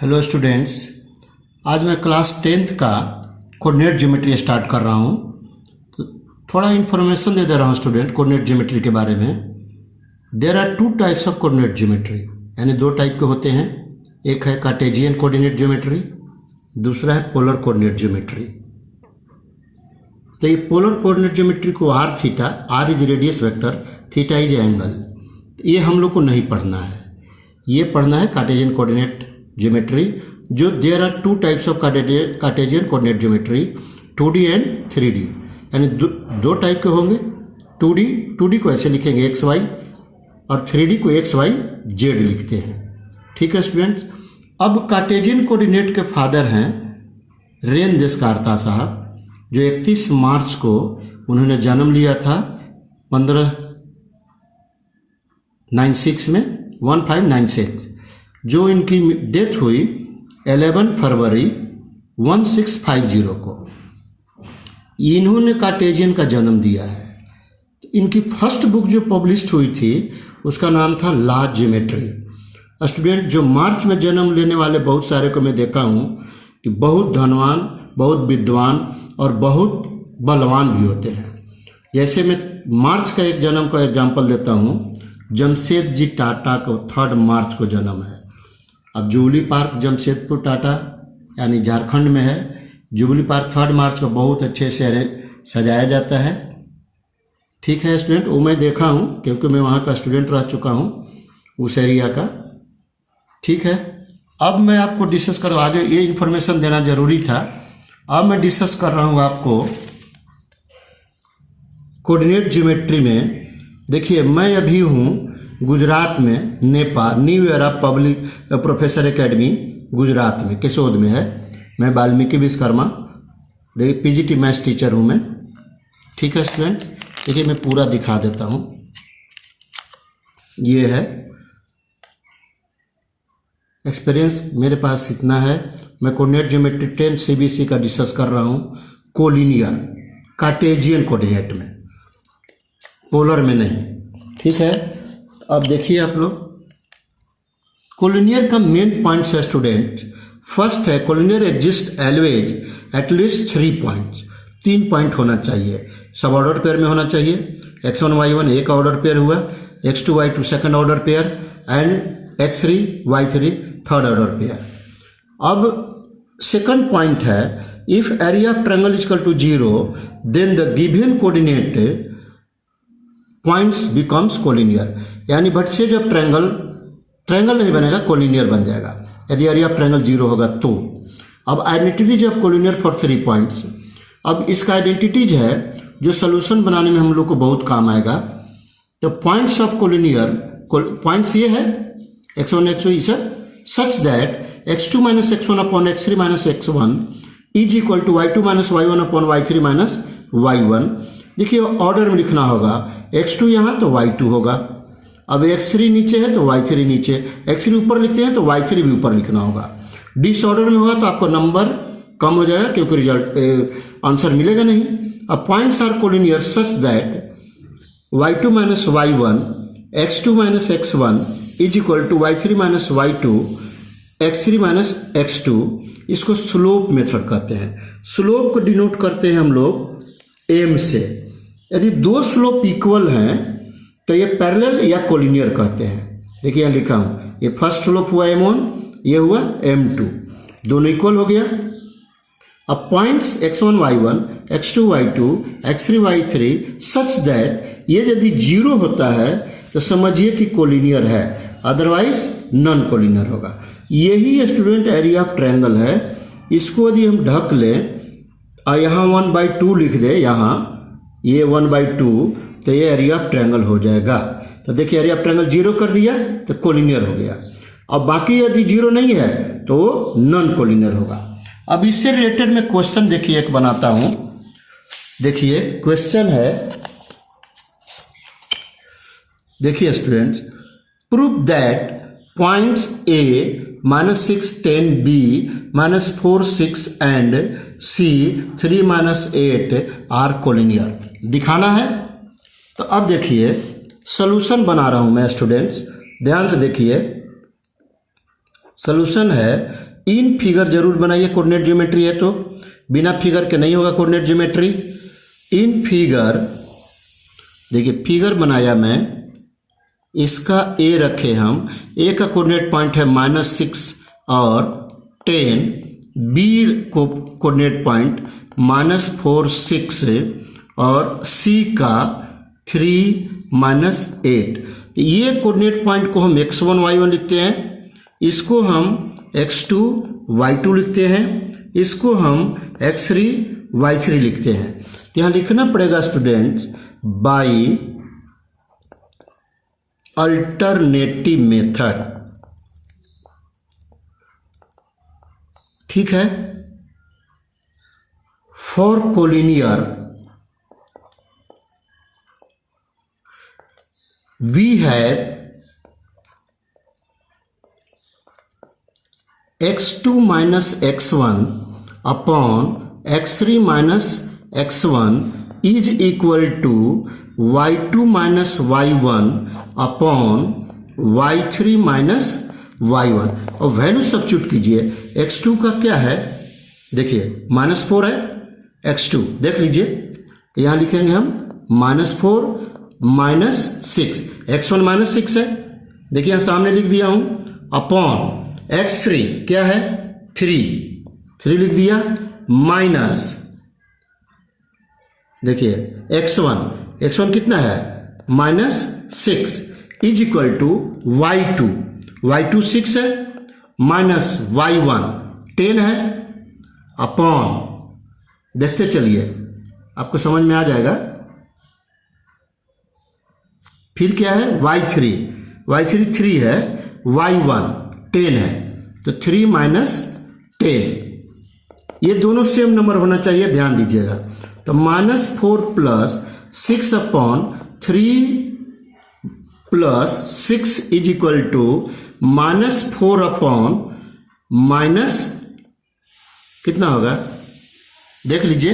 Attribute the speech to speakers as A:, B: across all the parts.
A: Hello students, आज मैं class 10th का कोऑर्डिनेट ज्योमेट्री स्टार्ट कर रहा हूँ। तो थोड़ा इन्फॉर्मेशन दे रहा हूँ स्टूडेंट कोऑर्डिनेट ज्योमेट्री के बारे में। There are two types of coordinate geometry, यानी दो टाइप के होते हैं। एक है कार्टेशियन कोऑर्डिनेट ज्योमेट्री, दूसरा है पोलर कोऑर्डिनेट ज्योमेट्री। तो ये पोलर कोऑर्डिनेट ज्योमेट्री को r theta, r is radius vector, theta is angle, ये हम लोग को नहीं पढ़ना है। ये पढ़ना है कार्टेशियन कोऑर्डिनेट ज्योमेट्री, जो there are two types of Cartesian coordinate geometry, 2D and 3D, यानी दो टाइप के होंगे। 2D को ऐसे लिखेंगे XY, और 3D को XYZ लिखते हैं। ठीक है स्टूडेंट्स। अब कार्टेशियन कोऑर्डिनेट के फादर हैं रेन देस्कारता साहब, जो 31 मार्च को उन्होंने जन्म लिया था 1596 में, 1596। जो इनकी डेथ हुई 11 फरवरी 1650 को। इन्होंने कार्टेशियन का जन्म दिया है। इनकी फर्स्ट बुक जो पब्लिश हुई थी उसका नाम था लॉ ज्योमेट्री। स्टूडेंट, जो मार्च में जन्म लेने वाले बहुत सारे को मैं देखा हूँ कि बहुत धनवान, बहुत विद्वान और बहुत बलवान भी होते हैं। जैसे मैं मार्च का एक जन्म का एग्जाम्पल देता हूँ। जमशेद जी टाटा को 3 मार्च को जन्म है। अब जुबली पार्क जमशेदपुर टाटा यानी झारखंड में है। जुबली पार्क 3 मार्च को बहुत अच्छे से सजाया जाता है। ठीक है स्टूडेंट, वो मैं देखा हूँ क्योंकि मैं वहाँ का स्टूडेंट रह चुका हूँ, उस एरिया का। ठीक है, अब मैं आपको डिस्कस करूँ, आगे ये इन्फॉर्मेशन देना जरूरी था। अब मैं डिस्कस कर रहा हूँ आपको कोऑर्डिनेट ज्योमेट्री में। देखिए, मैं अभी हूँ गुजरात में, Nepal, new era public professor academy Gujarat में, केशोद में है। मैं वाल्मीकि विश्वकर्मा, देखिए पीजीटी मैथ्स टीचर हूँ मैं। ठीक है स्टूडेंट, देखिए मैं पूरा दिखा देता हूँ। ये है एक्सपीरियंस, मेरे पास इतना है। मैं कोऑर्डिनेट ज्योमेट्री 10 CBC का डिस्कस कर रहा हूँ कोलिनियर कार्टेशियन कोऑर्डिनेट में, पोलर में नहीं। ठीक है, अब देखिए आप लोग, कोलिनियर का मेन पॉइंट्स है स्टूडेंट। फर्स्ट है collinear exist always at least 3 points, 3 point होना चाहिए। सब ऑर्डर पेयर में होना चाहिए। x1 y1 एक ऑर्डर पेयर हुआ, x2 y2 second order pair, and x3 y3 third order pair. अब सेकंड पॉइंट है, if area of triangle is equal to 0 then the given coordinate points becomes collinear, यानी but say जब triangle नहीं बनेगा, collinear बन जाएगा यदि area of triangle 0 होगा तो। अब identities of collinear for 3 points. अब इसका आइडेंटिटीज है जो सोल्यूशन बनाने में हम लोग को बहुत काम आएगा। तो पॉइंट्स ऑफ कोलिनियर, पॉइंट्स ये है x1 x2 such that x2 minus x1 upon x3 minus x1 is equal to y2 minus y1 upon y3 minus y1। देखिए ऑर्डर में लिखना होगा, x2 यहाँ तो y2 होगा। अब x3 नीचे है तो y3 नीचे, x3 ऊपर लिखते हैं तो y3 भी ऊपर लिखना होगा। डिसऑर्डर में होगा तो आपको नंबर कम हो जाएगा क्योंकि रिजल्ट आंसर मिलेगा नहीं। अब points are collinear such that y2 minus y1 x2 minus x1 is equal to y3 minus y2 x3 minus x2। इसको स्लोप मेथड कहते हैं। स्लोप को डिनोट करते हैं हम लोग m से। यदि दो स्लोप इक्वल हैं तो ये पैरेलल या कोलिनियर कहते हैं। देखिए यहाँ लिखा हूँ, ये फर्स्ट स्लोप हुआ m1, ये हुआ m2, दोनों इक्वल हो गया। अब points x1 y1 x2 y2 x3 y3 such that ये यदि 0 होता है तो समझिए कि कोलिनियर है, अदरवाइज नॉन कोलिनियर होगा। यही स्टूडेंट एरिया ऑफ ट्रायंगल है। इसको यदि हम ढक लें और यहाँ 1/2 लिख दे, यहाँ ये 1/2, तो ये एरिया ऑफ ट्रायंगल हो जाएगा। तो देखिए एरिया ऑफ ट्रायंगल 0 कर दिया तो कोलिनियर हो गया। अब बाकी यदि 0 नहीं है तो नॉन कोलिनियर होगा। अब इससे रिलेटेड मैं क्वेश्चन देखिए एक बनाता हूं। देखिए क्वेश्चन है, देखिए students, prove that points A -6 10 B -4 6 and C 3 -8 are collinear, दिखाना है। तो अब देखिए सॉल्यूशन बना रहा हूं मैं स्टूडेंट्स, ध्यान से देखिए। सॉल्यूशन है इन फिगर जरूर बनाइए, कोऑर्डिनेट ज्योमेट्री है तो, बिना फिगर के नहीं होगा कोऑर्डिनेट ज्योमेट्री। इन फिगर, देखिए फिगर बनाया मैं, इसका ए रखे हम, ए का कोऑर्डिनेट पॉइंट है -6 और 10, बी को कोऑर्डिनेट पॉइंट -4 6 और सी का 3 -8। ये कोऑर्डिनेट पॉइंट को हम x1 y1 लिखते हैं, इसको हम x2 y2 लिखते हैं, इसको हम x3 y3 लिखते हैं। तो यहाँ लिखना पड़ेगा स्टूडेंट्स बाई अल्टरनेटिव मेथड, ठीक है। For collinear we have x2 minus x1 upon x3 minus x1 is equal to y2 minus y1 upon y3 minus y1। और वैल्यू सब्स्टिट्यूट कीजिए। x2 का क्या है, देखिए -4 है, x2 देख लीजिए, तो यहाँ लिखेंगे हम -4 -6, x1 -6 है, देखिए यहाँ सामने लिख दिया हूँ, अपॉन x3 क्या है 3 लिख दिया, माइनस देखिए x1 कितना है -6 इज इक्वल टू y2 6 है, माइनस y1 10 है, अपॉन, देखते चलिए आपको समझ में आ जाएगा। फिर क्या है y3 3 है, y1 10 है, तो 3 - 10, ये दोनों सेम नंबर होना चाहिए, ध्यान दीजिएगा। तो -4 + 6 upon 3 + 6 is equal to -4 upon minus कितना होगा, देख लीजिए,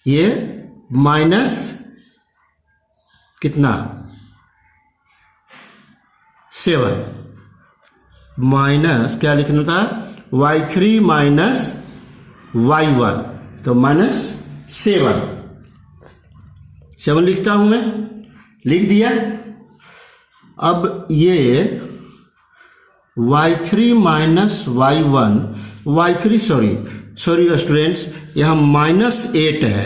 A: ये माइनस कितना 7, माइनस क्या लिखना था y3 माइनस y1, तो -7 लिखता हूं मैं, लिख दिया। अब ये y3 minus y1 sorry students, यहां -8 है,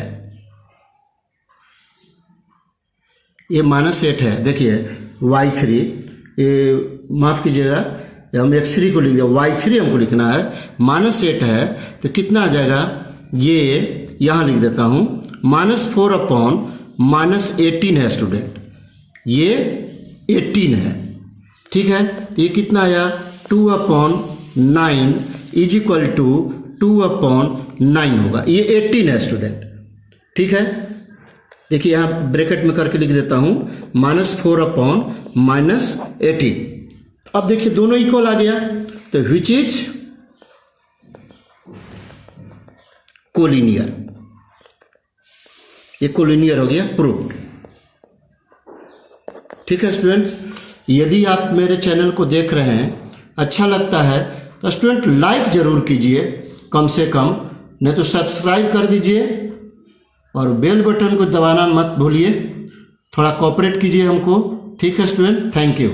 A: ये -8 है, देखिए y3, ये माफ कीजिएगा, हम x3 को लिख दिया, y3 हमको लिखना है, -8 है, तो कितना आ जाएगा, ये यहां लिख देता हूं, -4 अपॉन -18 है स्टूडेंट, ये 18 है, ठीक है। तो ये कितना आया 2/9 इज इक्वल टू 2/9 होगा, ये 18 है स्टूडेंट, ठीक है। देखिए यहाँ ब्रैकेट में करके लिख देता हूं, -4 अपॉन -18। अब देखिए दोनों इक्वल आ गया, तो विच इज कोलिनियर, ये कोलिनियर हो गया, प्रूव्ड, ठीक है स्टूडेंट्स। यदि आप मेरे चैनल को देख रहे हैं, अच्छा लगता है तो स्टूडेंट लाइक जरूर कीजिए कम से कम, नहीं तो सब्सक्राइब कर दीजिए और बेल बटन को दबाना मत भूलिए, थोड़ा कोऑपरेट कीजिए हमको, ठीक है स्टूडेंट, थैंक यू।